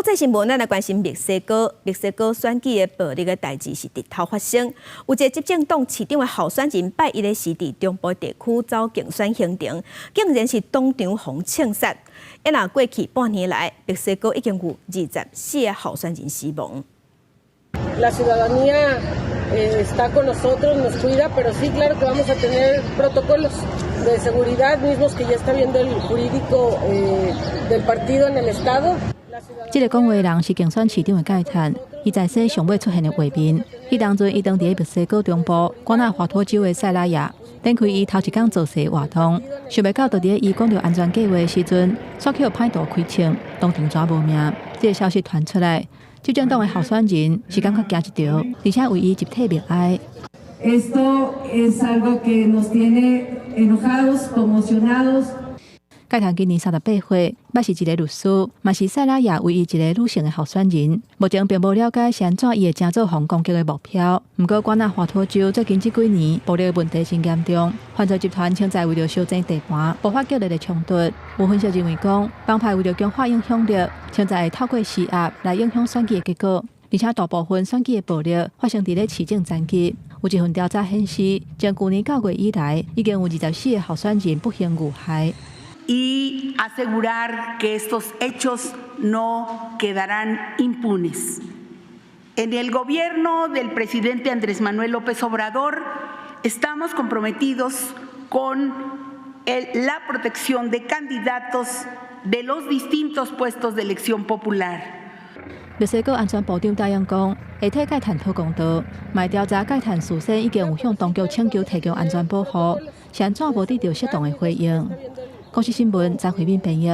际新闻，咱来关心墨西哥。墨西哥选举的暴力的代志是日头发生，有一个执政党市长的候选人拜一的时伫中部地区走竞选行程，竟然是当场互枪杀。那过去半年来，墨西哥已经有24个候选人死亡。La ciudadanía está con nosotros, nos cuida, pero sí, claro que vamos a tener protocolos de seguridad mismos que ya está viendo el jurídico del partido en el estado. 这个讲话的人是竞选市长的盖坦，伊在说上尾出现的画面。伊当阵伊当伫墨西哥中部瓜纳华托州的塞拉亚，展开伊头一天造势活动。想袂到，就伫伊讲到安全计划的时阵，煞去歹徒开枪，当场抓无命。这个消息传出来，执政党的候选人是感觉惊一跳，而且为伊集体默哀。Esto es algo que nos tiene enojados, conmocionados. 盖坦今年38岁，捌是一个律师，嘛是塞拉亚唯一一个女性的候选人。目前并无了解是安怎伊会正做防攻击的目标。不过，瓜纳华托州最近这几年暴力的问题真严重，犯罪集团正在为了修正地盘，爆发激烈的冲突。有分析认为讲，帮派为了强化影响力，正在透过施压来影响选举的结果，而且大部分选举的暴力发生伫咧市政战绩。有一份调查显示，从去年9月以来，已经有24个候选人不幸遇害。y asegurar que estos hechos no quedarán impunes. En el gobierno del presidente Andrés Manuel López Obrador estamos comprometidos con la protección de candidatos de los distintos puestos de elección popular. 墨西哥安全部长答应讲，会替盖坦讨公道，卖调查盖坦事先已经有向当局请求提供安全保护，是安怎无得到适当的回应。国际新闻张惠敏编译。